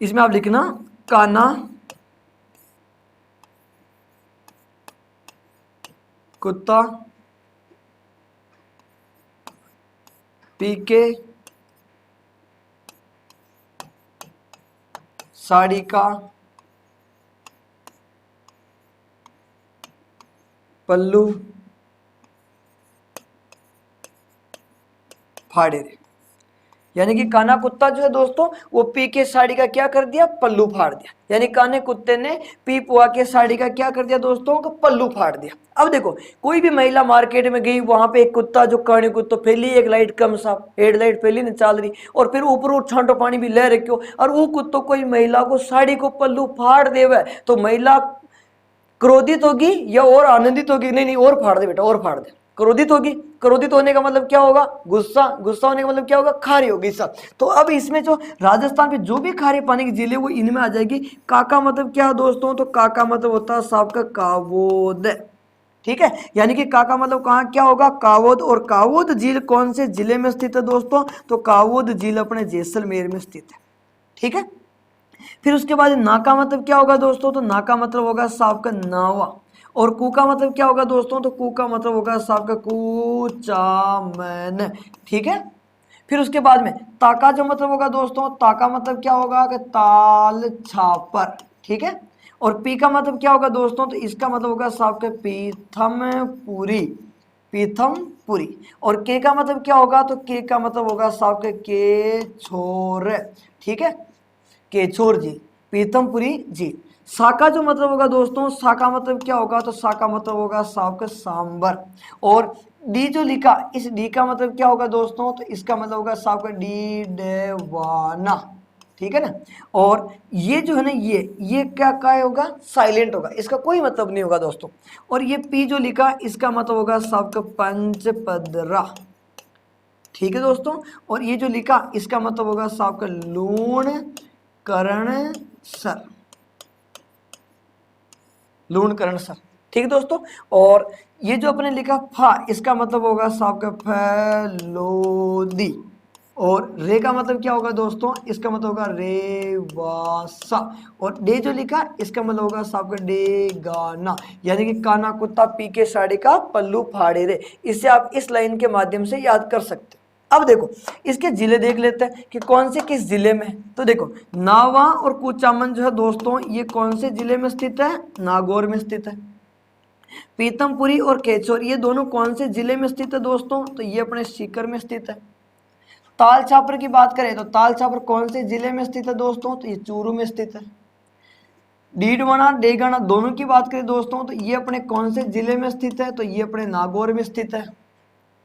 इसमें आप लिखना काना कुत्ता पीके साड़ी का पल्लू फाड़े रे। यानी कि काना कुत्ता जो है दोस्तों वो पी के साड़ी का क्या कर दिया, पल्लू फाड़ दिया। यानी काने कुत्ते ने पी पुआ के साड़ी का क्या कर दिया दोस्तों, का पल्लू फाड़ दिया। अब देखो कोई भी महिला मार्केट में गई, वहां पे एक कुत्ता जो काने कुत्ता फैली, एक लाइट कम सा हेडलाइट फैली न चाल रही, और फिर ऊपर छांटो पानी भी ले रखो, और वो कुत्तों कोई महिला को साड़ी को पल्लू फाड़ देवे, तो महिला क्रोधित होगी या और आनंदित होगी? नहीं नहीं, और फाड़ दे बेटा, और फाड़ दे। क्रोधित होगी, क्रोधित होने का मतलब क्या होगा, गुस्सा, गुस्सा होने का मतलब क्या होगा, खारी होगी सब। तो अब इसमें जो राजस्थान पे जो भी खारे पानी की झीलें वो इनमें आ जाएगी। काका मतलब क्या है दोस्तों, तो काका मतलब होता है सांप का कावोद। ठीक है, यानी कि काका मतलब कहाँ क्या होगा, कावोद। और कावोद झील कौन से जिले में स्थित है दोस्तों, तो कावोद झील अपने जैसलमेर में स्थित है। ठीक है, फिर उसके बाद नाका मतलब क्या होगा दोस्तों, तो नाका मतलब होगा सांप का नावा। और कूका मतलब क्या होगा दोस्तों, तो कूका मतलब होगा सांप का कूचामन। ठीक है, फिर उसके बाद में ताका जो मतलब होगा दोस्तों, ताका मतलब क्या होगा कि ताल छापर। ठीक है, और पी का मतलब क्या होगा दोस्तों, तो इसका मतलब होगा सांप का पीथम पूरी, पीथम पूरी। और के का मतलब क्या होगा, तो के का मतलब होगा सांप के छोर। ठीक है, केचोर झील, पीतमपुरी झील। साका जो मतलब होगा दोस्तों, साका मतलब क्या होगा, तो साका मतलब होगा सांप का सांबर। और डी जो लिखा, इस डी का मतलब क्या होगा दोस्तों, तो इसका मतलब होगा सांप का डी डेवाना। ठीक है ना, और ये जो है ना, ये क्या होगा, साइलेंट होगा, इसका कोई मतलब नहीं होगा दोस्तों। और ये पी जो लिखा, इसका मतलब होगा सांप का पंचपदरा। ठीक है दोस्तों, और ये जो लिखा इसका मतलब होगा सांप का लूण करण सर, लूण करण सर। ठीक है दोस्तों, और ये जो अपने लिखा फा, इसका मतलब होगा सांप का फैलोदी। और रे का मतलब क्या होगा दोस्तों, इसका मतलब होगा रेवासा। और डे जो लिखा इसका मतलब होगा सांप का डे गाना। यानी कि काना कुत्ता पी के साड़ी का पल्लू फाड़े रे। इससे आप इस लाइन के माध्यम से याद कर सकते हैं। अब देखो इसके जिले देख लेते हैं कि कौन से किस जिले में। तो देखो नावा और कुचामन जो है दोस्तों, ये कौन से जिले में स्थित है, नागौर में स्थित है। पीतमपुरी और केचोर ये दोनों कौन से जिले में स्थित है दोस्तों, तो ये अपने सीकर में स्थित है। ताल छापर की बात करें तो ताल छापर कौन से जिले में स्थित है दोस्तों, तो ये चूरू में स्थित है। डीडवाना डेगाना दोनों की बात करें दोस्तों, तो ये अपने कौन से जिले में स्थित है, तो ये अपने नागौर में स्थित है।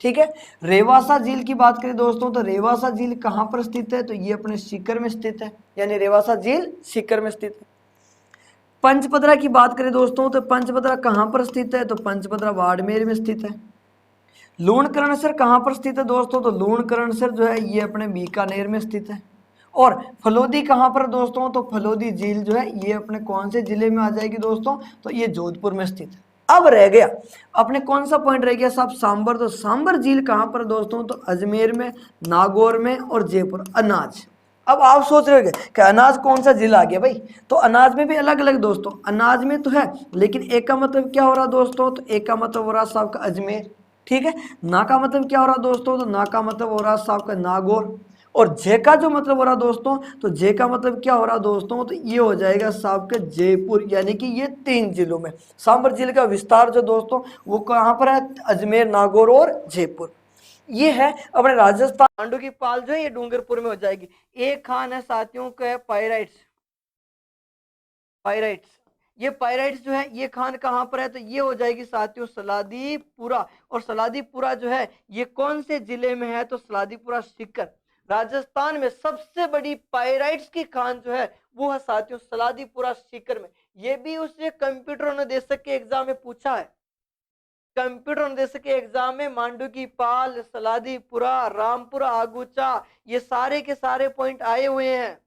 ठीक है, रेवासा झील की बात करें दोस्तों, तो रेवासा झील कहां पर स्थित है, तो ये अपने सीकर में स्थित है। यानी रेवासा झील सीकर में स्थित है। पंचपदरा की बात करें दोस्तों, तो पंचपदरा कहां पर स्थित है, तो पंचपदरा बाड़मेर में स्थित है। लूणकरणसर कहां पर स्थित है दोस्तों, तो लूणकरणसर जो है ये अपने बीकानेर में स्थित है। और फलोदी कहां पर दोस्तों, तो फलोदी झील जो है ये अपने कौन से जिले में आ जाएगी दोस्तों, तो ये जोधपुर में स्थित है। अब रह गया अपने कौन सा पॉइंट रह गया साहब, सांबर। तो सांबर झील कहां पर दोस्तों, तो अजमेर में, नागौर में और जयपुर। अनाज, अब आप सोच रहे हो कि अनाज कौन सा जिला आ गया भाई, तो अनाज में भी अलग अलग दोस्तों, अनाज में तो है, लेकिन एक का मतलब क्या हो रहा दोस्तों, तो एक का मतलब हो रहा साहब का अजमेर। ठीक है, ना का मतलब क्या हो रहा दोस्तों, तो ना का मतलब हो रहा साहब का नागौर। और जे का जो मतलब हो रहा दोस्तों, तो जे का मतलब क्या हो रहा दोस्तों, तो ये हो जाएगा साहब का जयपुर। यानी कि ये 3 जिलों में सांबर जिले का विस्तार जो दोस्तों वो कहाँ पर है, अजमेर, नागौर और जयपुर। ये है अपने राजस्थान। पांडु की पाल जो है ये डूंगरपुर में हो जाएगी। एक खान है साथियों का पायराइट्स, पायराइट्स। ये पायराइट्स जो है ये खान कहाँ पर है, तो ये हो जाएगी साथियों सलादीपुरा। और सलादीपुरा जो है ये कौन से जिले में है, तो सलादीपुरा सीकर। राजस्थान में सबसे बड़ी पायराइट्स की खान जो है वो है साथियों सलादीपुरा सीकर में। ये भी उससे कंप्यूटर ने दे सके एग्जाम में पूछा है, कंप्यूटर निर्देशक के एग्जाम में मांडू की पाल, सलादीपुरा, रामपुरा, आगुचा, ये सारे के सारे पॉइंट आए हुए हैं।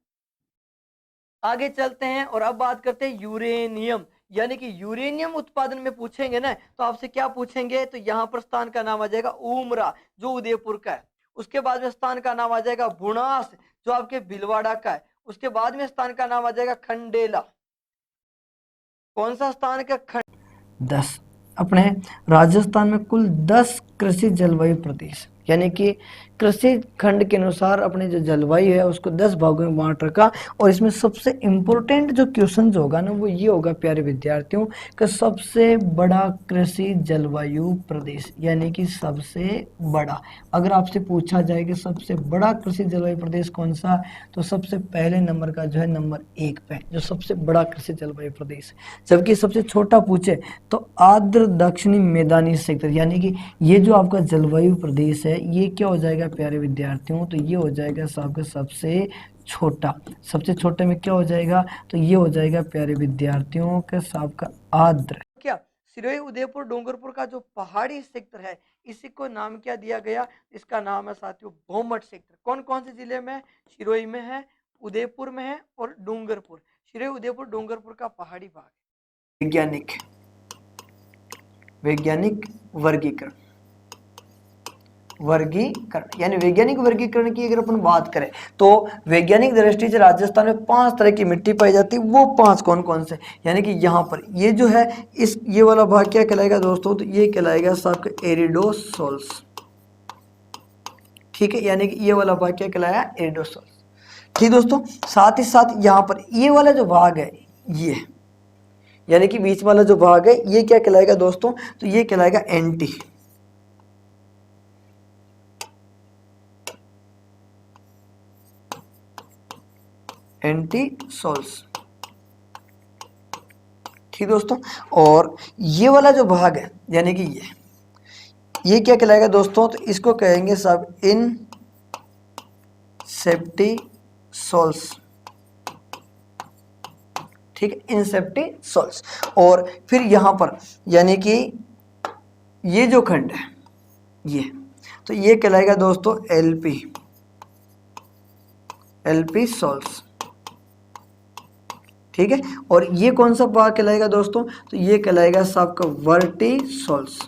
आगे चलते हैं और अब बात करते हैं यूरेनियम। यानी कि यूरेनियम उत्पादन में पूछेंगे ना, तो आपसे क्या पूछेंगे, तो यहां पर स्थान का नाम आ जाएगा उमरा जो उदयपुर का है। उसके बाद में स्थान का नाम आ जाएगा बुनास जो आपके भिलवाड़ा का है। उसके बाद में स्थान का नाम आ जाएगा खंडेला। कौन सा स्थान का? खंड 10। अपने राजस्थान में कुल 10 कृषि जलवायु प्रदेश, यानी कि कृषि खंड के अनुसार अपने जो जलवायु है उसको 10 भागों में बांट रखा। और इसमें सबसे इम्पोर्टेंट जो क्वेश्चन जो होगा ना वो ये होगा प्यारे विद्यार्थियों कि सबसे बड़ा कृषि जलवायु प्रदेश, यानी कि सबसे बड़ा। अगर आपसे पूछा जाए कि सबसे बड़ा कृषि जलवायु प्रदेश कौन सा, तो सबसे पहले नंबर का जो है नंबर 1 पे जो सबसे बड़ा कृषि जलवायु प्रदेश। जबकि सबसे छोटा पूछे तो आर्द्र दक्षिणी मैदानी क्षेत्र, यानी कि ये जो आपका जलवायु प्रदेश है ये क्या हो जाएगा प्यारे विद्यार्थियों, तो ये हो जाएगा आपका सबसे छोटा। सबसे छोटे में क्या हो जाएगा, तो ये हो जाएगा प्यारे विद्यार्थियों के आपका आर्द्र। क्या सिरोही उदयपुर डूंगरपुर का जो पहाड़ी क्षेत्र है इसी को नाम क्या दिया गया, इसका नाम है साथियों भौमट क्षेत्र। कौन कौन से जिले में? सिरोही में है, उदयपुर में है और डूंगरपुर। सिरोही उदयपुर डूंगरपुर का पहाड़ी भाग। वैज्ञानिक वर्गीकरण, यानी वैज्ञानिक वर्गीकरण की अगर अपन बात करें तो वैज्ञानिक दृष्टि से राजस्थान में 5 तरह की मिट्टी पाई जाती है। वो 5 कौन कौन से, यानी कि यहाँ पर ये जो है इस ये वाला भाग क्या कहलाएगा दोस्तों, तो ये कहलाएगा आपका एरिडोसोल्स। ठीक है, यानी कि ये वाला भाग क्या कहलाया, एरिडोसोल्स। ठीक दोस्तों, साथ ही साथ यहाँ पर ये वाला जो भाग है ये, यानी कि बीच वाला जो भाग है ये क्या कहलाएगा दोस्तों, तो ये कहलाएगा एंटीसोल्स। ठीक दोस्तों, और ये वाला जो भाग है यानी कि ये क्या कहलाएगा दोस्तों, तो इसको कहेंगे सब इन सेप्टिसोल्स। ठीक है, इंसेप्टिसोल्स। और फिर यहां पर यानी कि ये जो खंड है ये, तो ये कहलाएगा दोस्तों एल्पिसोल्स। ठीक है, और ये कौन सा भाग कहलाएगा दोस्तों, तो ये कहलाएगा सबका वर्टिसोल्स।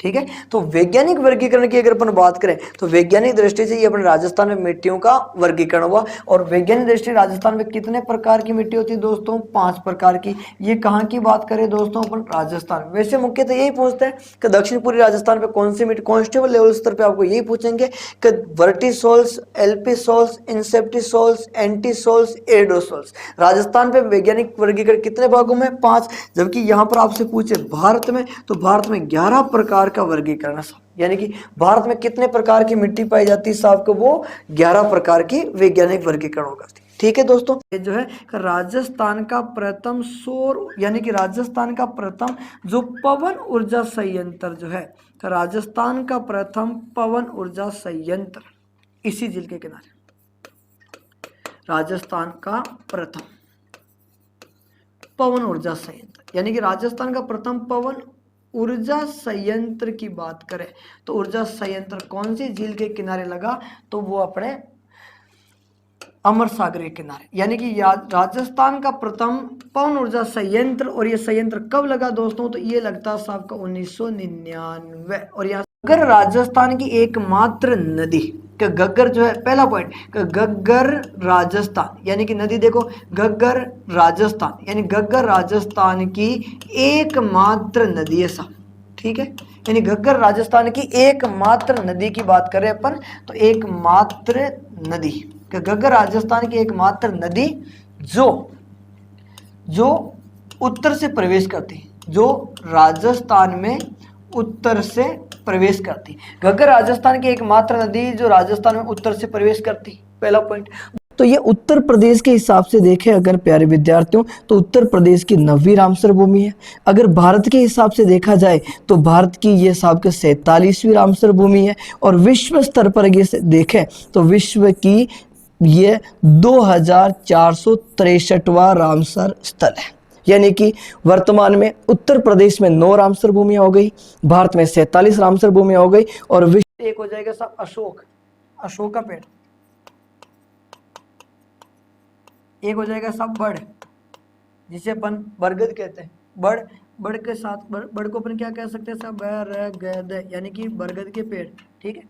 ठीक है, तो वैज्ञानिक वर्गीकरण की अगर अपन बात करें तो वैज्ञानिक दृष्टि से ये अपने राजस्थान में मिट्टियों का वर्गीकरण हुआ। और वैज्ञानिक दृष्टि राजस्थान में कितने प्रकार की मिट्टी होती है दोस्तों, 5 प्रकार की। ये कहाँ की बात करें दोस्तों, अपन राजस्थान। वैसे मुख्यतः यही पूछते हैं कि दक्षिण पूर्वी राजस्थान पे कौन सी मिट्टी, कांस्टेबल लेवल स्तर पे आपको यही पूछेंगे कि वर्टिसोल्स, एल्पिसोल्स, इंसेप्टिसोल्स, एंटीसोल्स, एरिडोसोल्स। राजस्थान पे वैज्ञानिक वर्गीकरण कितने भागों में, 5। जबकि यहाँ पर आपसे पूछे भारत में, तो भारत में 11 प्रकार का वर्गीकरण है, यानी कि भारत में कितने प्रकार की मिट्टी पाई जाती है साहब को, वो 11 प्रकार की वैज्ञानिक वर्गीकरण होगा। ठीक है दोस्तों, ये जो है राजस्थान का प्रथम सौर, यानी कि राजस्थान का प्रथम जो पवन ऊर्जा संयंत्र जो है, राजस्थान का प्रथम पवन ऊर्जा संयंत्र इसी झील के किनारे, राजस्थान का प्रथम पवन ऊर्जा संयंत्र, यानी कि राजस्थान का प्रथम पवन ऊर्जा संयंत्र की बात करें तो ऊर्जा संयंत्र कौन सी झील के किनारे लगा, तो वो अपने अमर सागर के किनारे, यानी कि राजस्थान का प्रथम पवन ऊर्जा संयंत्र। और ये संयंत्र कब लगा दोस्तों, तो ये लगता साहब का 1999। और यहाँ अगर राजस्थान की एकमात्र नदी का घग्गर जो है, पहला पॉइंट घग्गर राजस्थान, यानी कि नदी देखो घग्गर राजस्थान, यानी घग्गर राजस्थान की एकमात्र नदी है साहब। ठीक है, यानी घग्गर राजस्थान की एकमात्र नदी की बात करें अपन, तो एकमात्र नदी घग्गर राजस्थान की एकमात्र नदी जो उत्तर से प्रवेश करती, जो राजस्थान में उत्तर से प्रवेश करती, घग्गर राजस्थान की एकमात्र नदी जो राजस्थान में उत्तर से प्रवेश करती, पहला पॉइंट। तो ये उत्तर प्रदेश के हिसाब से देखें अगर प्यारे विद्यार्थियों, तो उत्तर प्रदेश की 9वीं रामसर भूमि है। अगर भारत के हिसाब से देखा जाए तो भारत की ये साहब के 47वीं रामसर भूमि है। और विश्व स्तर पर अगर देखें तो विश्व की ये 2463वां रामसर स्थल है, यानी कि वर्तमान में उत्तर प्रदेश में 9 रामसर भूमियां हो गई, भारत में 47 रामसर भूमियां हो गई। और विश्व एक हो जाएगा सब अशोक का पेड़, एक हो जाएगा सब बड़, जिसे अपन बरगद कहते हैं, बड़ के साथ बड़ को अपन क्या कह सकते हैं सब, बरगद, यानी कि बरगद के पेड़। ठीक है,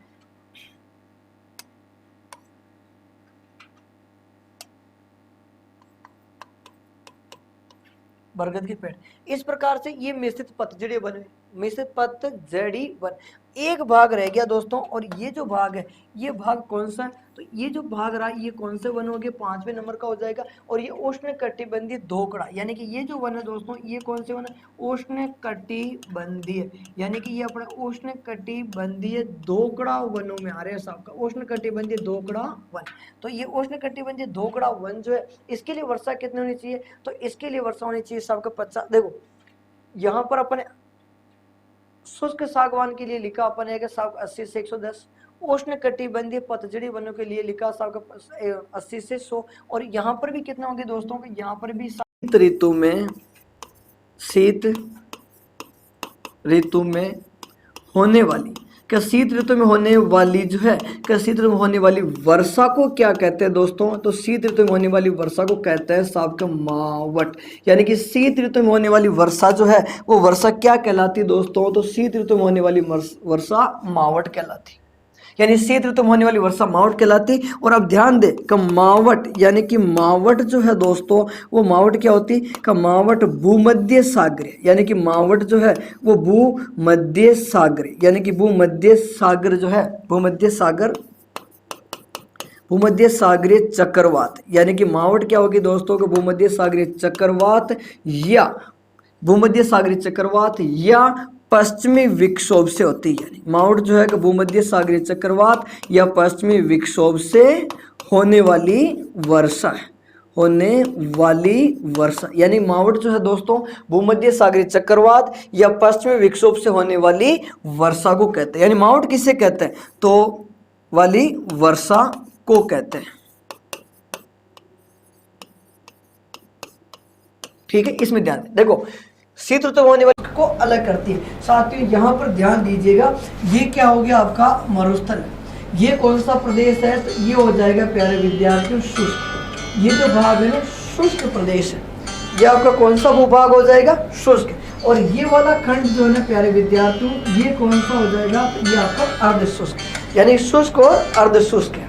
बरगद के पेड़। इस प्रकार से ये मिश्रित पतझड़ी वन है, मिश्रित पतझड़ी वन। एक भाग रह गया दोस्तों, और ये जो भाग है ये भाग कौन सा है, तो ये जो भाग रहा है ये कौन से वन हो गए, 5वें नंबर का हो जाएगा। और ये उष्ण कटिबंधीय धोकड़ा, यानी कि ये जो वन है दोस्तों ये कौन से वन है, उष्ण कटिबंधीय, यानी कि ये अपने उष्ण कटिबंधीय धोकड़ा वनों में आ रहे हैं साहब का, उष्ण कटिबंधीय धोकड़ा वन। तो ये उष्ण कटिबंधीय धोकड़ा वन जो है इसके लिए वर्षा कितनी होनी चाहिए, तो इसके लिए वर्षा होनी चाहिए साहब का 50। देखो यहाँ पर अपने शुष्क सागवान के लिए लिखा अपन है कि साहब 80 से 110, उष्ण कटिबंधीय पतझड़ी वनों के लिए लिखा साहब का 80 से 100। और यहाँ पर भी कितना होंगे दोस्तों, कि यहाँ पर भी शीत ऋतु में होने वाली, क्या शीत ऋतु में होने वाली जो है, क्या शीत ऋतु में होने वाली वर्षा को क्या कहते हैं दोस्तों, तो शीत ऋतु में होने वाली वर्षा को कहते हैं साहब का मावट। यानी कि शीत ऋतु में होने वाली वर्षा जो है वो वर्षा क्या कहलाती है दोस्तों, तो शीत ऋतु में होने वाली वर्षा मावट कहलाती, यानी शीत ऋतु में होने वाली वर्षा मावट कहलाती। और अब ध्यान दे कि मावट, यानी कि मावट जो है दोस्तों वो मावट क्या होती है, मावट भूमध्य सागर, यानी कि मावट जो है वो भूमध्य सागर, यानी कि भूमध्य सागर जो है भूमध्य सागरीय चक्रवात, यानी कि मावट क्या होगी दोस्तों कि भूमध्य सागरीय चक्रवात या भूमध्य सागरीय चक्रवात या पश्चिमी विक्षोभ से होती है। यानी मावट जो है कि भूमध्य सागरीय चक्रवात या पश्चिमी विक्षोभ से होने वाली वर्षा है, यानी मावट जो है दोस्तों भूमध्य सागरीय चक्रवात या पश्चिमी विक्षोभ से होने वाली वर्षा को कहते हैं। यानी मावट किसे कहते हैं, तो वाली वर्षा को कहते हैं। ठीक है, इसमें ध्यान दें। देखो शीत ऋतु में होने वाली को अलग करती है। साथियों यहाँ पर ध्यान दीजिएगा, ये क्या हो गया आपका मरुस्थल, ये कौन सा प्रदेश है, तो ये हो जाएगा प्यारे विद्यार्थियों शुष्क। ये जो भाग है ना शुष्क प्रदेश है, ये आपका कौन सा भूभाग हो जाएगा, शुष्क। और ये वाला खंड जो है ना प्यारे विद्यार्थियों ये कौन सा हो जाएगा, तो ये आपका अर्ध शुष्क, यानी शुष्क और अर्ध शुष्क है,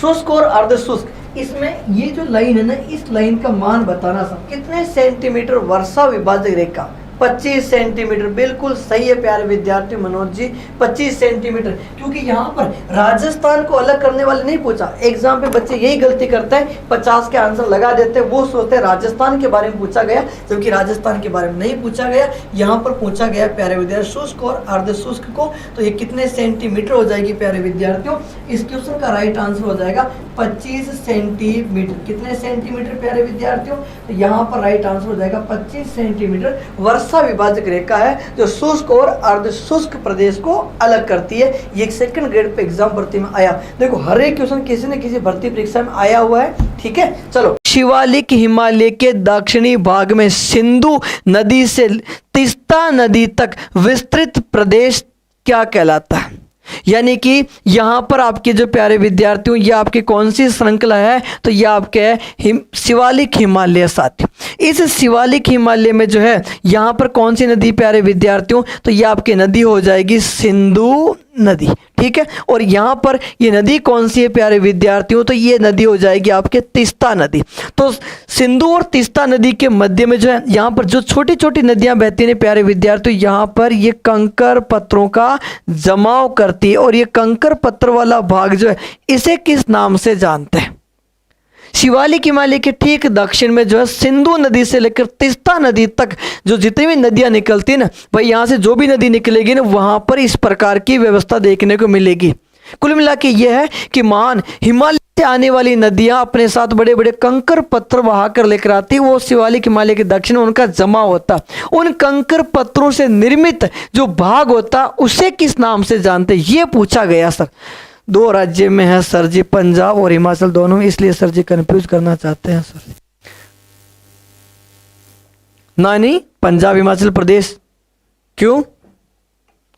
शुष्क और अर्ध शुष्क। इसमें ये जो लाइन है ना इस लाइन का मान बताना सब, कितने सेंटीमीटर वर्षा विभाजक रेखा, 25 सेंटीमीटर, बिल्कुल सही है प्यारे विद्यार्थी मनोज जी, 25 सेंटीमीटर। क्योंकि यहाँ पर राजस्थान को अलग करने वाले नहीं पूछा, एग्जाम पे बच्चे यही गलती करते हैं, 50 के आंसर लगा देते हैं, वो सोचते हैं राजस्थान के बारे में पूछा गया, जबकि राजस्थान के बारे में नहीं पूछा गया। यहाँ पर पूछा गया प्यारे विद्यार्थी शुष्क और अर्ध शुष्क को, तो ये कितने सेंटीमीटर हो जाएगी प्यारे विद्यार्थियों, इस क्वेश्चन का राइट आंसर हो जाएगा 25 सेंटीमीटर। कितने सेंटीमीटर प्यारे विद्यार्थियों, तो यहाँ पर राइट आंसर हो जाएगा 25 सेंटीमीटर। वर्षा विभाजक रेखा है जो शुष्क और अर्ध शुष्क प्रदेश को अलग करती है। ये सेकंड ग्रेड पे एग्जाम भर्ती में आया, देखो हर एक क्वेश्चन किसी न किसी भर्ती परीक्षा में आया हुआ है। ठीक है, चलो शिवालिक हिमालय के दक्षिणी भाग में सिंधु नदी से तीस्ता नदी तक विस्तृत प्रदेश क्या कहलाता है। यानी कि यहाँ पर आपके जो प्यारे विद्यार्थियों ये आपकी कौन सी श्रृंखला है, तो ये आपके है शिवालिक हिमालय साथी। इस शिवालिक हिमालय में जो है यहाँ पर कौन सी नदी प्यारे विद्यार्थियों, तो ये आपकी नदी हो जाएगी सिंधु नदी। ठीक है, और यहाँ पर ये नदी कौन सी है प्यारे विद्यार्थियों, तो ये नदी हो जाएगी आपके तीस्ता नदी। तो सिंधु और तीस्ता नदी के मध्य में जो है यहाँ पर जो छोटी छोटी नदियां बहती हैं प्यारे विद्यार्थियों, यहाँ पर ये कंकर पत्थरों का जमाव करती है। और ये कंकर पत्थर वाला भाग जो है इसे किस नाम से जानते हैं, शिवालिक हिमालय के ठीक दक्षिण में जो है सिंधु नदी से लेकर तीस्ता नदी तक जो जितनी भी नदियां निकलती है ना भाई, यहाँ से जो भी नदी निकलेगी ना वहां पर इस प्रकार की व्यवस्था देखने को मिलेगी। कुल मिला के यह है कि महान हिमालय से आने वाली नदियां अपने साथ बड़े बड़े कंकर पत्थर बहा कर लेकर आती, वो शिवालिक हिमालय के दक्षिण में उनका जमा होता। उन कंकर पत्थरों से निर्मित जो भाग होता उसे किस नाम से जानते, ये पूछा गया सर। 2 राज्य में है सर जी, पंजाब और हिमाचल दोनों में, इसलिए सर जी कंफ्यूज करना चाहते हैं सर। नहीं, पंजाब हिमाचल प्रदेश, क्यों,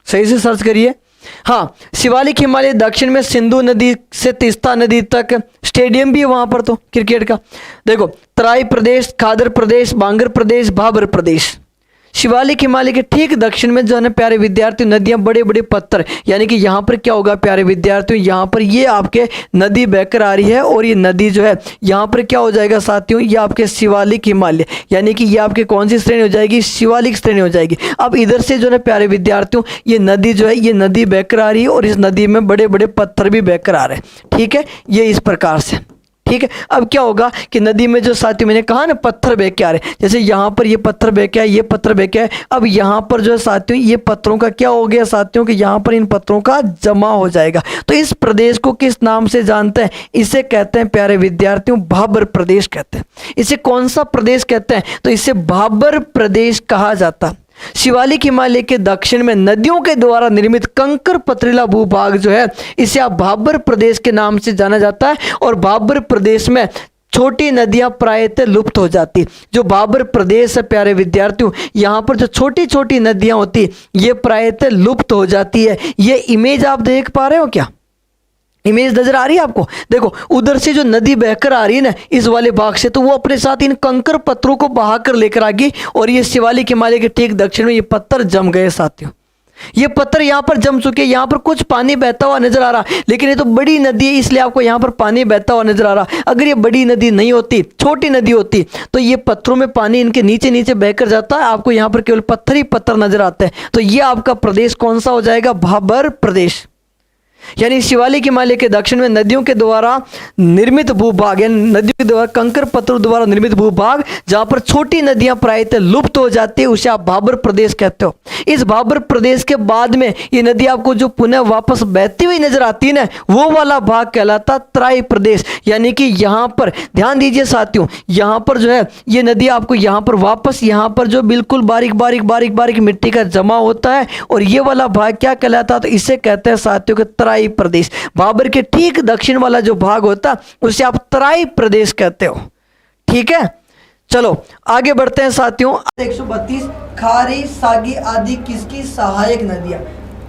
सही से सर्च करिए। हाँ, शिवालिक हिमालय दक्षिण में सिंधु नदी से तीस्ता नदी तक, स्टेडियम भी है वहां पर तो क्रिकेट का। देखो तराई प्रदेश, खादर प्रदेश, बांगर प्रदेश, भाबर प्रदेश, शिवालिक हिमालय के ठीक दक्षिण में जो है ना प्यारे विद्यार्थियों नदियां, बड़े बड़े पत्थर, यानी कि यहाँ पर क्या होगा प्यारे विद्यार्थियों, यहाँ पर ये आपके नदी बहकर आ रही है और ये नदी जो है यहाँ पर क्या हो जाएगा साथियों, ये आपके शिवालिक हिमालय, यानी कि ये आपके कौन सी श्रेणी हो जाएगी, शिवालिक श्रेणी हो जाएगी। अब इधर से जो है प्यारे विद्यार्थियों ये नदी जो है ये नदी बहकर आ रही है और इस नदी में बड़े बड़े पत्थर भी बहकर आ रहे हैं। ठीक है, ये इस प्रकार से। ठीक है, अब क्या होगा कि नदी में जो साथियों मैंने कहा ना पत्थर बह के आ रहे, जैसे यहाँ पर ये पत्थर बह के आए, ये पत्थर बह के आए, अब यहाँ पर जो है साथियों ये पत्थरों का क्या हो गया साथियों कि यहाँ पर इन पत्थरों का जमा हो जाएगा। तो इस प्रदेश को किस नाम से जानते हैं, इसे कहते हैं प्यारे विद्यार्थियों भाबर प्रदेश कहते हैं। इसे कौन सा प्रदेश कहते हैं, तो इसे भाबर प्रदेश कहा जाता है। शिवालिक हिमालय के दक्षिण में नदियों के द्वारा निर्मित कंकर पथरीला भूभाग जो है इसे आप भाबर प्रदेश के नाम से जाना जाता है। और भाबर प्रदेश में छोटी नदियां प्रायतः लुप्त हो जाती। जो भाबर प्रदेश है प्यारे विद्यार्थियों, यहाँ पर जो छोटी छोटी नदियां होती ये प्रायतः लुप्त हो जाती है। ये इमेज आप देख पा रहे हो क्या, इमेज नजर आ रही है आपको? देखो उधर से जो नदी बहकर आ रही है ना इस वाले भाग से, तो वो अपने साथ इन कंकर पत्थरों को बहाकर लेकर आ गई और ये शिवालिक हिमालय के ठीक दक्षिण में ये पत्थर जम गए साथियों। ये पत्थर यहाँ पर जम चुके, यहाँ पर कुछ पानी बहता हुआ नजर आ रहा, लेकिन ये तो बड़ी नदी है इसलिए आपको यहाँ पर पानी बहता हुआ नजर आ रहा। अगर ये बड़ी नदी नहीं होती, छोटी नदी होती, तो ये पत्थरों में पानी इनके नीचे नीचे बहकर जाता है, आपको यहाँ पर केवल पत्थर ही पत्थर नजर आते हैं। तो ये आपका प्रदेश कौन सा हो जाएगा, भाबर प्रदेश। यानी शिवालिक हिमालय के दक्षिण में नदियों के द्वारा निर्मित भूभाग, यानी नदियों के द्वारा कंकर पत्थरों द्वारा निर्मित भूभाग जहां पर छोटी नदियां प्रायतः लुप्त हो जाती है उसे आप भाबर प्रदेश कहते हो। इस भाबर प्रदेश के बाद में ये नदी आपको जो पुनः वापस बहती हुई नजर आती है ना, वो वाला भाग कहलाता तराई प्रदेश। यानी कि यहाँ पर ध्यान दीजिए साथियों, यहाँ पर जो है ये नदी आपको यहाँ पर वापस यहाँ पर जो बिल्कुल बारीक बारीक बारीक बारीक मिट्टी का जमा होता है और ये वाला भाग क्या कहलाता, तो इसे कहते हैं साथियों के तराई प्रदेश। भाबर के ठीक दक्षिण वाला जो भाग होता उसे आप तराई प्रदेश कहते हो। ठीक है, चलो आगे बढ़ते हैं साथियों। 132 खारी सागी आदि किसकी सहायक नदियां,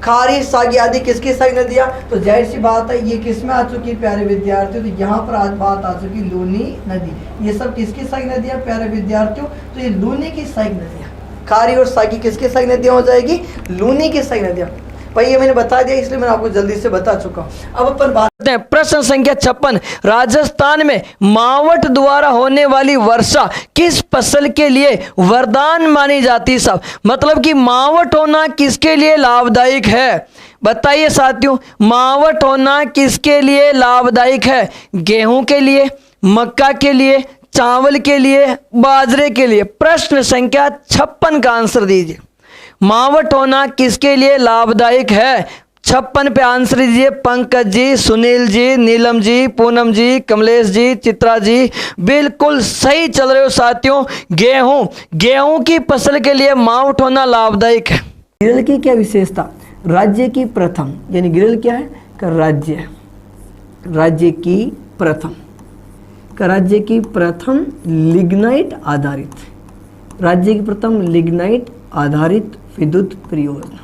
खारी सागी आदि किसकी सहायक नदियां, तो जाहिर सी बात है ये किस में आ चुकी है प्यारे विद्यार्थियों, तो यहाँ पर आज बात आ चुकी लूनी नदी। ये सब किसकी सहायक नदियां प्यारे विद्यार्थियों, तो ये लूनी की सहायक नदियां। खारी और सागी किसकी सहायक नदियां हो जाएगी, लूनी की सहायक नदियां। भाई ये मैंने बता दिया इसलिए मैंने आपको जल्दी से बता चुका हूं। अब अपन बात करते हैं प्रश्न संख्या 56। राजस्थान में मावठ द्वारा होने वाली वर्षा किस फसल के लिए वरदान मानी जाती? सब मतलब कि मावठ होना किसके लिए लाभदायक है, बताइए साथियों। मावठ होना किसके लिए लाभदायक है? गेहूं के लिए, मक्का के लिए, चावल के लिए, बाजरे के लिए? प्रश्न संख्या 56 का आंसर दीजिए। मावठ होना किसके लिए लाभदायक है? 56 पे आंसर दीजिए। पंकज जी, सुनील जी, नीलम जी, पूनम जी, कमलेश जी, चित्रा जी, बिल्कुल सही चल रहे हो साथियों। गेहूं की फसल के लिए मावठ होना लाभदायक है। गिरल की क्या विशेषता? राज्य की प्रथम, यानी गिरल क्या है का राज्य, राज्य की प्रथम का राज्य की प्रथम लिग्नाइट आधारित, राज्य की प्रथम लिग्नाइट आधारित विद्युत परियोजना।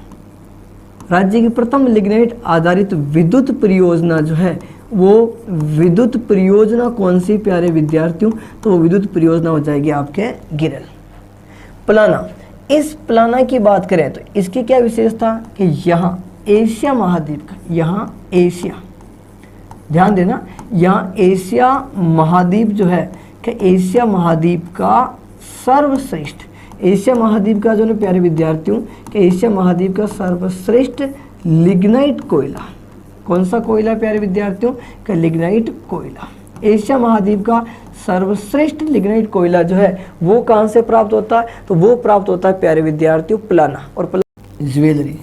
राज्य की प्रथम लिग्नाइट आधारित विद्युत परियोजना जो है वो विद्युत परियोजना कौन सी प्यारे विद्यार्थियों, तो वो विद्युत परियोजना हो जाएगी आपके गिरल। प्लाना, इस प्लाना की बात करें तो इसकी क्या विशेषता कि यहाँ एशिया महाद्वीप का, यहाँ एशिया, ध्यान देना यहाँ एशिया महाद्वीप जो है कि एशिया महाद्वीप का सर्वश्रेष्ठ, एशिया महाद्वीप का जो ना प्यारे विद्यार्थियों कि एशिया महाद्वीप का सर्वश्रेष्ठ लिग्नाइट कोयला, कौन सा कोयला प्यारे विद्यार्थियों का लिग्नाइट कोयला। एशिया महाद्वीप का सर्वश्रेष्ठ लिग्नाइट कोयला जो है वो कहाँ से प्राप्त होता है, तो वो प्राप्त होता है प्यारे विद्यार्थियों प्लाना। और प्लाना ज्वेलरी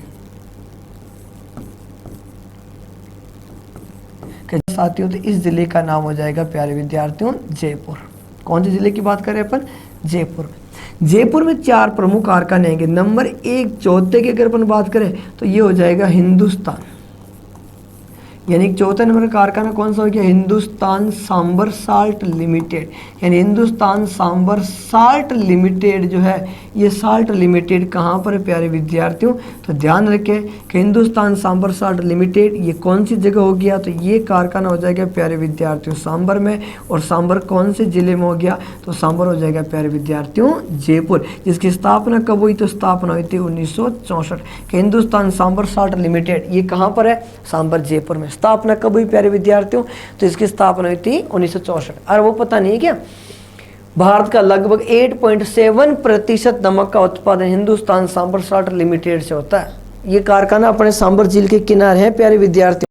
साथियों, तो इस जिले का नाम हो जाएगा प्यारे विद्यार्थियों जयपुर। कौन से जिले की बात करें अपन, जयपुर। जयपुर में 4 प्रमुख कारखाने हैं। नंबर 1 चौथे की अगर अपन बात करें तो ये हो जाएगा हिंदुस्तान, यानी कि चौथे नंबर का कारखाना कौन सा हो गया, हिंदुस्तान सांबर साल्ट लिमिटेड। यानी हिंदुस्तान सांबर साल्ट लिमिटेड जो है, ये साल्ट लिमिटेड कहाँ पर है प्यारे विद्यार्थियों, तो ध्यान रखें कि हिंदुस्तान सांबर साल्ट लिमिटेड ये कौन सी जगह हो गया, तो ये कारखाना हो जाएगा प्यारे विद्यार्थियों सांबर में। और सांबर कौन से जिले में हो गया, तो सांबर हो जाएगा प्यारे विद्यार्थियों जयपुर। जिसकी स्थापना कब हुई, तो स्थापना हुई थी 1964 कि हिंदुस्तान सांबर साल्ट लिमिटेड ये कहाँ पर है, सांबर जयपुर में। स्थापना कब हुई प्यारे विद्यार्थियों, तो इसकी स्थापना हुई थी 1964। और वो पता नहीं है क्या, भारत का लगभग 8.7% नमक का उत्पादन हिंदुस्तान सांबर साल्ट लिमिटेड से होता है। ये कारखाना अपने सांबर झील के किनारे है प्यारे विद्यार्थियों।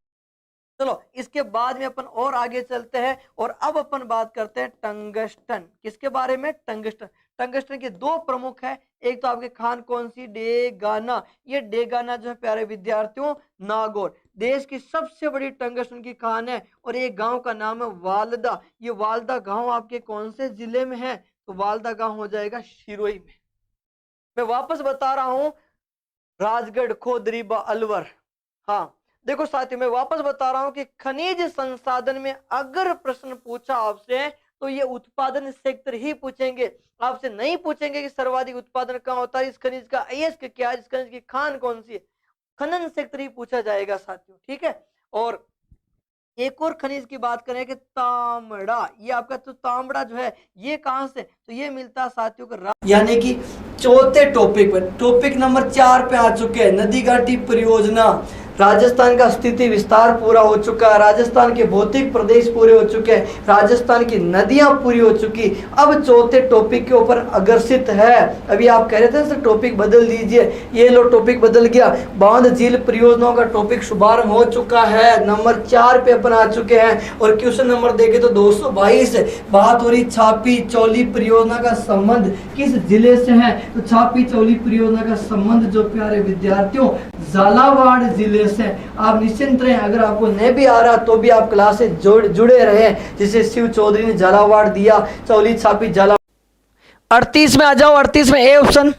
चलो इसके बाद में अपन और आगे चलते हैं और अब अपन बात करते हैं टंगस्टन। किसके बारे में, टंगस्टन। टंगस्टन के दो प्रमुख है, एक तो आपके खान कौन सी, डेगाना। ये डेगाना जो है प्यारे विद्यार्थियों नागौर देश की सबसे बड़ी टंगस्टन की खान है। और एक गांव का नाम है वालदा। ये वालदा गांव आपके कौन से जिले में है, तो वालदा गांव हो जाएगा शिरोई में। मैं वापस बता रहा हूं, राजगढ़, खोदरीबा, अलवर। हाँ देखो साथियों, मैं वापस बता रहा हूं कि खनिज संसाधन में अगर प्रश्न पूछा आपसे तो ये उत्पादन सेक्टर ही पूछेंगे, आपसे नहीं पूछेंगे कि सर्वाधिक उत्पादन कहाँ होता है, इस खनिज का अयस्क क्या है, इस खनिज की खान कौन सी है। खनन सेक्टर ही पूछा जाएगा साथियों, ठीक है। और एक और खनिज की बात करें कि तांबड़ा, ये आपका तो तांबड़ा जो है ये कहां से, तो ये मिलता है साथियों को, यानी कि चौथे टॉपिक पर, टॉपिक नंबर 4 पे आ चुके हैं। नदी घाटी परियोजना, राजस्थान का स्थिति विस्तार पूरा हो चुका है, राजस्थान के भौतिक प्रदेश पूरे हो चुके हैं, राजस्थान की नदियां पूरी हो चुकी। अब चौथे टॉपिक के ऊपर अग्रसित है। अभी आप कह रहे थे सर टॉपिक बदल दीजिए, ये लो टॉपिक बदल गया। बांध झील परियोजनाओं का टॉपिक शुभारंभ हो चुका है, नंबर 4 पे अपन आ चुके हैं। और क्वेश्चन नंबर देखे तो 222 बात हो रही छापी चौली परियोजना का संबंध किस जिले से है, तो छापी चौली परियोजना का संबंध जो प्यारे विद्यार्थियों झालावाड़ जिले से। आप निश्चिंत रहें, अगर आपको नहीं भी आ रहा तो भी आप क्लास से जुड़े रहे, जिसे शिव चौधरी ने झालावाड़ दिया, चौली छापी झाला। 38 में आ जाओ, 38 में ए ऑप्शन।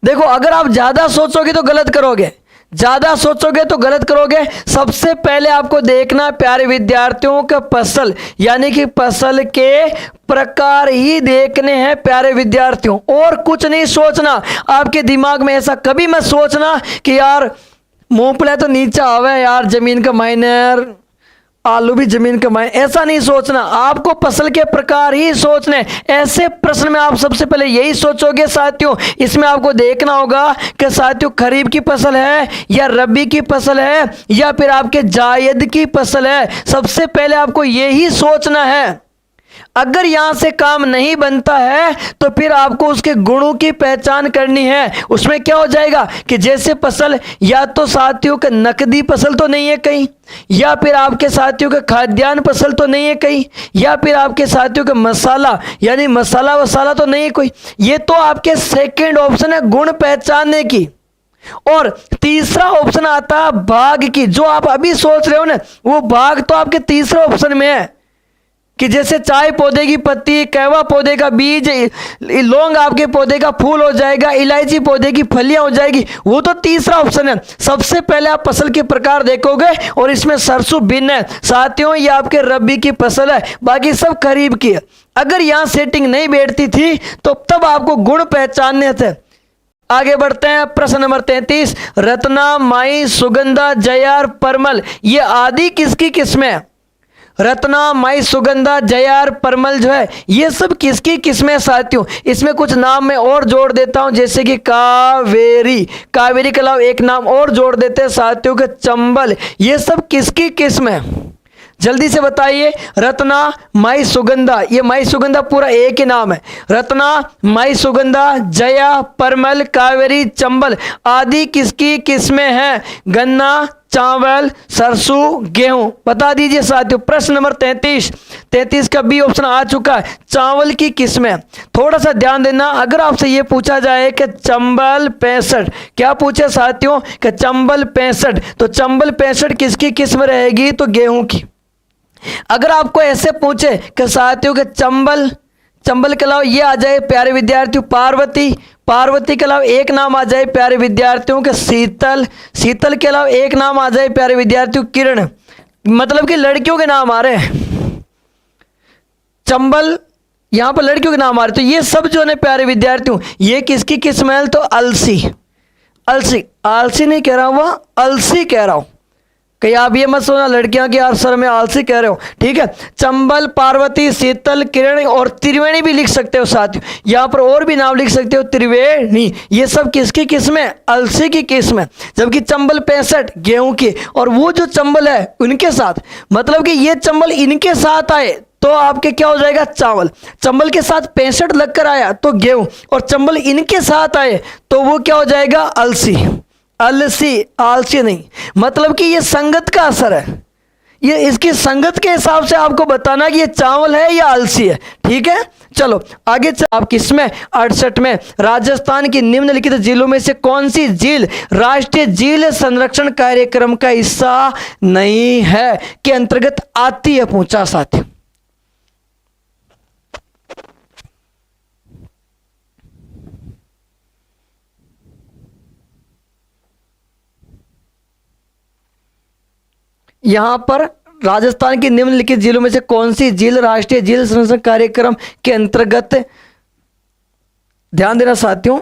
देखो अगर आप ज्यादा सोचोगे तो गलत करोगे, ज्यादा सोचोगे तो गलत करोगे। सबसे पहले आपको देखना प्यारे विद्यार्थियों का फसल, यानी कि फसल के प्रकार ही देखने हैं प्यारे विद्यार्थियों, और कुछ नहीं सोचना। आपके दिमाग में ऐसा कभी मत सोचना कि यार मूंगफली तो नीचे आवे यार, जमीन का माइनर, आलू भी जमीन का माइनर, ऐसा नहीं सोचना। आपको फसल के प्रकार ही सोचने। ऐसे प्रश्न में आप सबसे पहले यही सोचोगे साथियों। इसमें आपको देखना होगा कि साथियों खरीफ की फसल है या रबी की फसल है या फिर आपके जायद की फसल है। सबसे पहले आपको यही सोचना है। अगर यहां से काम नहीं बनता है तो फिर आपको उसके गुणों की पहचान करनी है। उसमें क्या हो जाएगा कि जैसे फसल या तो साथियों के नकदी फसल तो नहीं है कहीं, या फिर आपके साथियों के खाद्यान्न फसल तो नहीं है कहीं, या फिर आपके साथियों के मसाला यानी मसाला वसाला तो नहीं है कोई। ये तो आपके सेकंड ऑप्शन है गुण पहचानने की। और तीसरा ऑप्शन आता है भाग की। जो आप अभी सोच रहे हो ना, वो भाग तो आपके तीसरे ऑप्शन में है कि जैसे चाय पौधे की पत्ती, कहवा पौधे का बीज, लौंग आपके पौधे का फूल हो जाएगा, इलायची पौधे की फलियां हो जाएगी, वो तो तीसरा ऑप्शन है। सबसे पहले आप फसल के प्रकार देखोगे और इसमें सरसों भिन्न है साथियों, ये आपके रबी की फसल है, बाकी सब खरीफ की है। अगर यहां सेटिंग नहीं बैठती थी तो तब आपको गुण पहचानने थे। आगे बढ़ते हैं, प्रश्न नंबर 33। रत्ना, माई, सुगंधा, जयार, परमल, ये आदि किसकी किस्में है? रत्ना, माई, सुगंधा, जयार, परमल जो है ये सब किसकी किस्में साथियों? इसमें कुछ नाम मैं और जोड़ देता हूं, जैसे कि कावेरी, कावेरी के अलावा एक नाम और जोड़ देते हैं साथियों के चंबल। ये सब किसकी किस्म है? जल्दी से बताइए। रत्ना, माई, सुगंधा, ये माई सुगंधा पूरा एक ही नाम है। रत्ना, माई, सुगंधा, जया, परमल, कावेरी, चंबल आदि किसकी किस्में हैं? गन्ना, चावल, सरसों, गेहूं। बता दीजिए साथियों। प्रश्न नंबर 33 का बी ऑप्शन आ चुका है, चावल की किस्में। थोड़ा सा ध्यान देना, अगर आपसे यह पूछा जाए कि चंबल 65, क्या पूछे साथियों कि चंबल 65, तो चंबल 65 किसकी किस्म रहेगी? तो गेहूं की। अगर आपको ऐसे पूछे कि साथियों के चंबल के अलावा ये आ जाए प्यारे विद्यार्थियों पार्वती पार्वती के अलावा एक नाम आ जाए प्यारे विद्यार्थियों के शीतल, शीतल के अलावा एक नाम आ जाए प्यारे विद्यार्थियों किरण, मतलब कि लड़कियों के नाम आ रहे हैं। चंबल, यहां पर लड़कियों के नाम आ रहे, तो ये सब जो है प्यारे विद्यार्थियों ये किसकी किस्म है, तो अलसी, अलसी, आलसी नहीं कह रहा हूं, वह अलसी कह रहा हूं। कहीं आप ये मत सोचना लड़कियां की यार सर मैं आलसी कह रहे हो, ठीक है। चंबल, पार्वती, शीतल, किरण और त्रिवेणी भी लिख सकते हो साथियों, यहां पर और भी नाम लिख सकते हो त्रिवेणी, ये सब किसकी किस्म है, अलसी की किस्म है। जबकि चंबल 65 गेहूं के, और वो जो चंबल है उनके साथ, मतलब कि ये चंबल इनके साथ आए तो आपके क्या हो जाएगा, चावल। चंबल के साथ 65 लगकर आया तो गेहूं, और चंबल इनके साथ आए तो वो क्या हो जाएगा, अलसी, अलसी, आलसी नहीं। मतलब कि ये संगत का असर है, ये इसकी संगत के हिसाब से आपको बताना कि ये चावल है या अलसी है, ठीक है। चलो आगे आप किसमें 68 में राजस्थान की निम्नलिखित झीलों में से कौन सी झील राष्ट्रीय झील संरक्षण कार्यक्रम का हिस्सा नहीं है के अंतर्गत आती है, पूछा साथी। यहां पर राजस्थान की निम्नलिखित झीलों में से कौन सी झील राष्ट्रीय झील संरक्षण कार्यक्रम के अंतर्गत, ध्यान देना साथियों,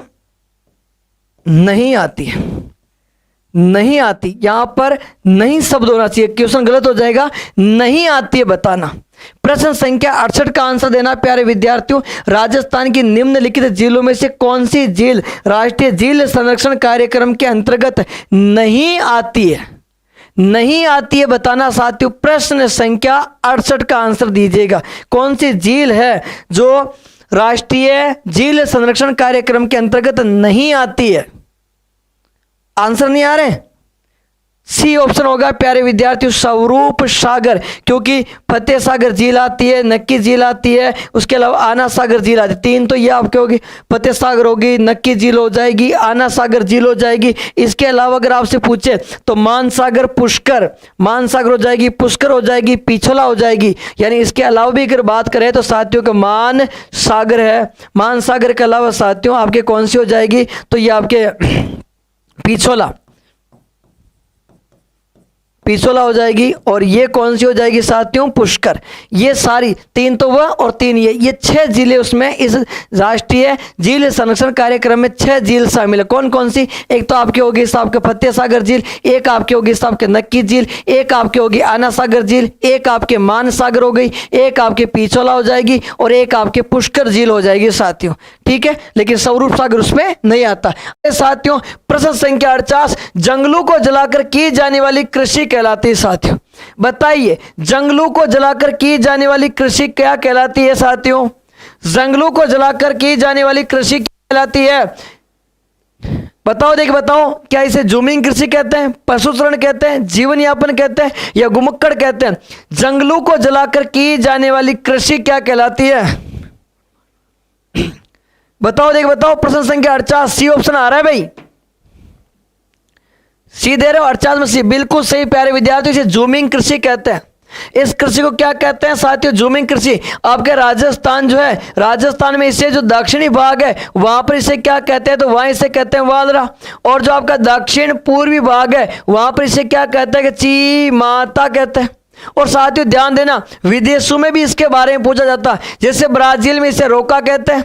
नहीं आती है, नहीं आती। यहां पर नहीं शब्द होना चाहिए, क्वेश्चन गलत हो जाएगा, नहीं आती है बताना। प्रश्न संख्या 68 का आंसर देना प्यारे विद्यार्थियों, राजस्थान की निम्नलिखित झीलों में से कौन सी झील राष्ट्रीय झील संरक्षण कार्यक्रम के अंतर्गत नहीं आती है, नहीं आती है बताना साथियों। प्रश्न संख्या 68 का आंसर दीजिएगा, कौन सी झील है जो राष्ट्रीय झील संरक्षण कार्यक्रम के अंतर्गत नहीं आती है। आंसर नहीं आ रहे, सी ऑप्शन होगा प्यारे विद्यार्थियों, स्वरूप सागर, क्योंकि फतेह सागर झील आती है, नक्की झील आती है, उसके अलावा आना सागर झील आती है। तीन तो ये आपके होगी, फतेह सागर होगी, नक्की झील हो जाएगी, आना सागर झील हो जाएगी। इसके अलावा अगर आपसे पूछे तो मान सागर, पुष्कर, मान सागर हो जाएगी, पुष्कर हो जाएगी, पिछोला हो जाएगी। यानी इसके अलावा भी अगर बात करें तो साथियों का मान सागर है। मान सागर के अलावा साथियों आपके कौन सी हो जाएगी, तो ये आपके पिछोला, पिछोला हो जाएगी, और ये कौन सी हो जाएगी साथियों, पुष्कर। ये सारी तीन तो वह और तीन ये 6 जिले उसमें इस राष्ट्रीय झील संरक्षण कार्यक्रम में 6 झील शामिल है। कौन कौन सी, एक तो आपकी होगी साहब के फतेह सागर झील, एक आपकी होगी साहब के नक्की झील, एक आपकी होगी आना सागर झील, एक आपके मान सागर हो गई, एक आपके पिछोला हो जाएगी, और एक आपके पुष्कर झील हो जाएगी साथियों, ठीक है। लेकिन स्वरूप सागर उसमें नहीं आता साथियों। प्रश्न संख्या 48, जंगलों को जलाकर की जाने वाली कृषि कहलाती है साथियों। बताइए जंगलों को जलाकर की जाने वाली कृषि क्या कहलाती है साथियों, जंगलों को जलाकर की जाने वाली कृषि क्या कहलाती है, बताओ, देख बताओ, क्या इसे जूमिंग कृषि कहते हैं, पशुचरण कहते हैं, जीवन यापन कहते हैं, या गुमक्कड़ कहते हैं। जंगलों को जलाकर की जाने वाली कृषि क्या कहलाती है, बताओ, देख बताओ। प्रश्न संख्या 48, सी ऑप्शन आ रहा है भाई, सी दे रहे हो, 48 में सी, बिल्कुल सही प्यारे विद्यार्थी, इसे जूमिंग कृषि कहते हैं। इस कृषि को क्या कहते हैं साथियों, जूमिंग कृषि। आपके राजस्थान जो है, राजस्थान में इसे जो दक्षिणी भाग है वहां पर इसे क्या कहते हैं, तो वहां इसे कहते हैं वालरा, और जो आपका दक्षिण पूर्वी भाग है वहां पर इसे क्या कहते हैं, ची माता कहते हैं। और साथियों ध्यान देना, विदेशों में भी इसके बारे में पूछा जाता है, जैसे ब्राजील में इसे रोका कहते हैं,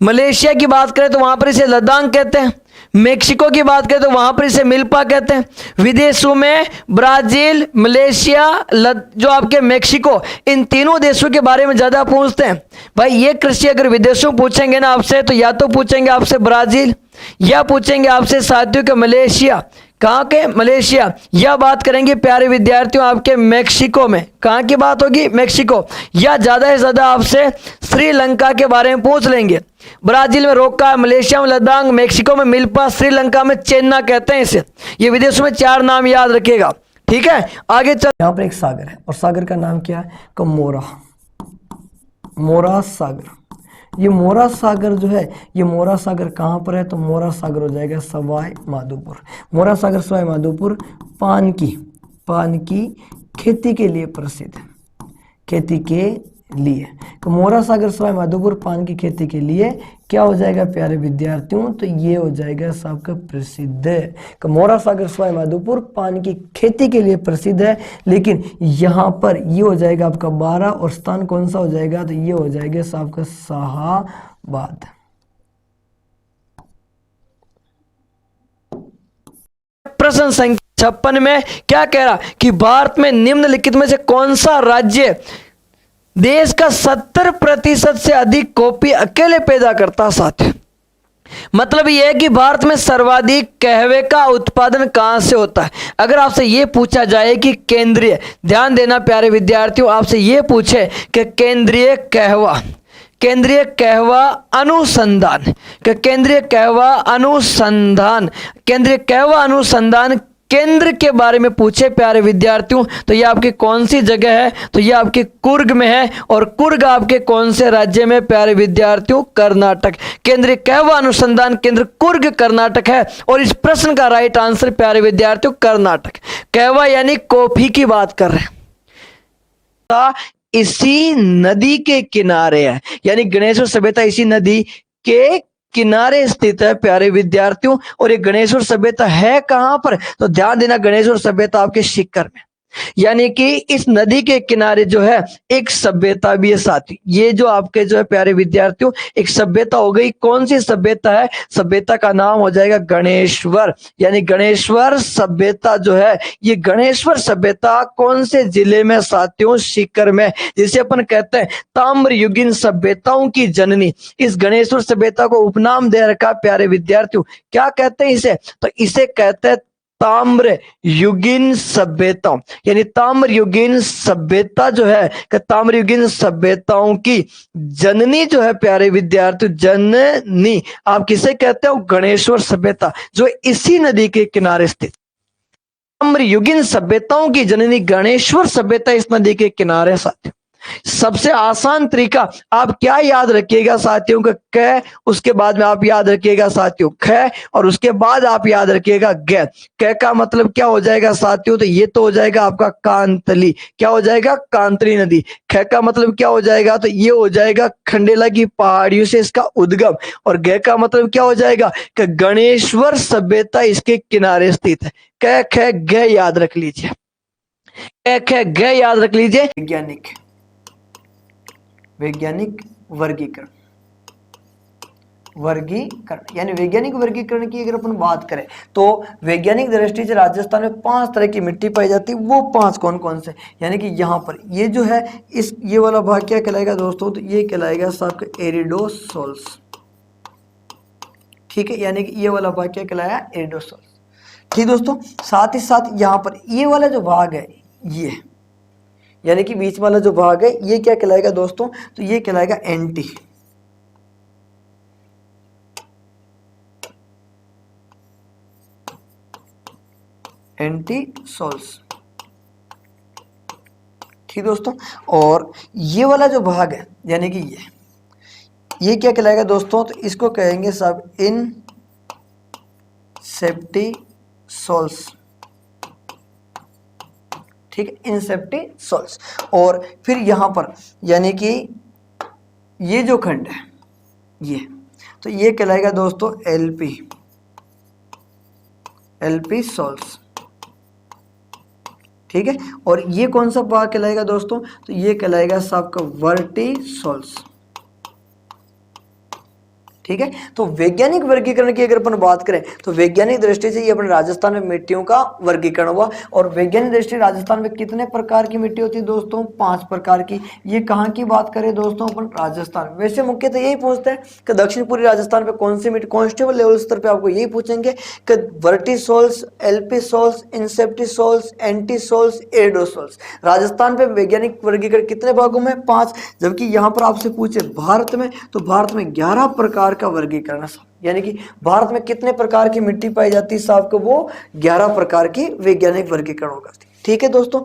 मलेशिया की बात करें तो वहां पर इसे लद्दाख कहते हैं, मेक्सिको की बात करें तो वहां पर इसे मिल्पा कहते हैं। विदेशों में ब्राजील, मलेशिया, जो आपके मेक्सिको, इन तीनों देशों के बारे में ज्यादा पूछते हैं भाई। ये कृषि अगर विदेशों पूछेंगे ना आपसे, तो या तो पूछेंगे आपसे ब्राजील, या पूछेंगे आपसे साथियों के मलेशिया, कहाँ के मलेशिया, या बात करेंगे प्यारे विद्यार्थियों आपके मेक्सिको में, कहाँ की बात होगी, मेक्सिको, या ज्यादा से ज्यादा आपसे श्रीलंका के बारे में पूछ लेंगे। ब्राजील में रोका, मलेशिया में लद्दाख, मेक्सिको में मिल्पा, श्रीलंका में चेन्ना कहते हैं इसे। ये विदेशों में 4 नाम याद रखिएगा, ठीक है। आगे चल, यहाँ पर एक सागर है और सागर का नाम क्या है, मोरा, मोरा सागर। ये मोरा सागर जो है, ये मोरा सागर कहाँ पर है, तो मोरा सागर हो जाएगा सवाई माधोपुर। मोरा सागर सवाई माधोपुर पान की खेती के लिए प्रसिद्ध है, खेती के लिए। कमोरा सागर सवाई माधोपुर पान की खेती के लिए क्या हो जाएगा प्यारे विद्यार्थियों, तो ये हो जाएगा सबका प्रसिद्ध है। कमोरा सागर सवाई माधोपुर पान की खेती के लिए प्रसिद्ध है, लेकिन यहाँ पर ये हो जाएगा आपका 12 और स्थान कौन सा हो जाएगा, तो ये हो जाएगा सबका शाहाबाद। प्रश्न संख्या 56 में क्या कह रहा कि भारत में निम्नलिखित में से कौन सा राज्य देश का 70% से अधिक कॉफी अकेले पैदा करता साथियों। मतलब यह है कि भारत में सर्वाधिक कहवे का उत्पादन कहां से होता है। अगर आपसे यह पूछा जाए कि केंद्रीय, ध्यान देना प्यारे विद्यार्थियों, आपसे यह पूछे कि केंद्रीय कहवा अनुसंधान केंद्र के बारे में पूछे प्यारे विद्यार्थियों, तो ये आपकी कौन सी जगह है, तो ये आपके कुर्ग में है। और कुर्ग आपके कौन से राज्य में प्यारे विद्यार्थियों, कर्नाटक। केंद्रीय कहवा अनुसंधान केंद्र कुर्ग कर्नाटक है। और इस प्रश्न का राइट आंसर प्यारे विद्यार्थियों कर्नाटक। कहवा यानी कॉफी की बात कर रहे हैं, इसी नदी के किनारे है, यानी गणेश्वर सभ्यता इसी नदी के किनारे स्थित है प्यारे विद्यार्थियों। और ये गणेश्वर सभ्यता है कहां पर, तो ध्यान देना गणेश्वर सभ्यता आपके सीकर में, यानी कि इस नदी के किनारे जो है एक सभ्यता भी है साथी। ये जो आपके जो है प्यारे विद्यार्थियों एक सभ्यता हो गई। कौन सी सभ्यता है, सभ्यता का नाम हो जाएगा गणेश्वर, यानी गणेश्वर सभ्यता जो है, ये गणेश्वर सभ्यता कौन से जिले में साथियों, सीकर में, जिसे अपन कहते हैं ताम्रयुगीन सभ्यताओं की जननी। इस गणेश्वर सभ्यता को उपनाम दे रखा प्यारे विद्यार्थियों, क्या कहते हैं इसे, तो इसे कहते हैं ताम्रयुगीन सभ्यता, यानी ताम्रयुगीन सभ्यता जो है, ताम्रयुगीन सभ्यताओं की जननी जो है प्यारे विद्यार्थी, जननी आप किसे कहते हो, गणेश्वर सभ्यता, जो इसी नदी के किनारे स्थित। ताम्रयुगीन सभ्यताओं की जननी गणेश्वर सभ्यता इस नदी के किनारे साथियों। सबसे आसान तरीका आप क्या याद रखिएगा साथियों का क, उसके बाद में आप याद रखिएगा साथियों ख, और उसके बाद आप याद रखिएगा ग। क का मतलब क्या हो जाएगा साथियों, तो ये तो हो जाएगा आपका कांतली, क्या हो जाएगा, कांतली नदी। ख का मतलब क्या हो जाएगा, तो ये हो जाएगा खंडेला की पहाड़ियों से इसका उद्गम। और ग का मतलब क्या हो जाएगा कि गणेश्वर सभ्यता इसके किनारे स्थित है। क ख ग याद रख लीजिए, क ख ग याद रख लीजिए। वैज्ञानिक वर्गीकरण यानी वैज्ञानिक वर्गीकरण की अगर अपन बात करें तो वैज्ञानिक दृष्टि से राजस्थान में 5 तरह की मिट्टी पाई जाती है। वो 5 कौन कौन से, यानी कि यहाँ पर ये जो है इस ये वाला भाग क्या कहलाएगा दोस्तों, तो ये कहलाएगा आपका एरिडोसोल्स, ठीक है, यानी कि ये वाला भाग क्या कहलाया, एरिडोसोल्स, ठीक दोस्तों। साथ ही साथ यहाँ पर ये वाला जो भाग है, ये यानी कि बीच वाला जो भाग है ये क्या कहलाएगा दोस्तों, तो ये कहलाएगा एंटीसोल्स, ठीक दोस्तों। और ये वाला जो भाग है यानी कि ये क्या कहलाएगा दोस्तों, तो इसको कहेंगे सब इनसेप्टिसोल्स, ठीक है, इनसेप्टिसोल्स। और फिर यहाँ पर यानी कि ये जो खंड है ये, तो ये कहलाएगा दोस्तों एल्पिसोल्स, ठीक है। और ये कौन सा भाग कहलाएगा दोस्तों, तो ये कहलाएगा आपका वर्टिसोल्स, ठीक है। तो वैज्ञानिक वर्गीकरण की अगर अपन बात करें तो वैज्ञानिक दृष्टि से ये अपने राजस्थान में मिट्टियों का वर्गीकरण हुआ। और वैज्ञानिक दृष्टि राजस्थान में कितने प्रकार की मिट्टी होती है दोस्तों, 5 प्रकार की। ये कहाँ की बात करें दोस्तों, अपन राजस्थान। वैसे मुख्यतः यही पूछते हैं कि दक्षिण पूर्वी राजस्थान में कौन सी मिट्टी, कांस्टेबल लेवल स्तर पे आपको यही पूछेंगे कि वर्टिसोल्स, एल्पिसोल्स, इंसेप्टिसोल्स, एंटीसोल्स, एरिडोसोल्स। राजस्थान पे वैज्ञानिक वर्गीकरण कितने भागों में, 5। जबकि यहाँ पर आपसे पूछे भारत में, तो भारत में 11 प्रकार का वर्गीकरण है, यानी कि भारत में कितने प्रकार की मिट्टी पाई जाती है साहब को, वो 11 प्रकार की वैज्ञानिक वर्गीकरण होगा, ठीक है दोस्तों।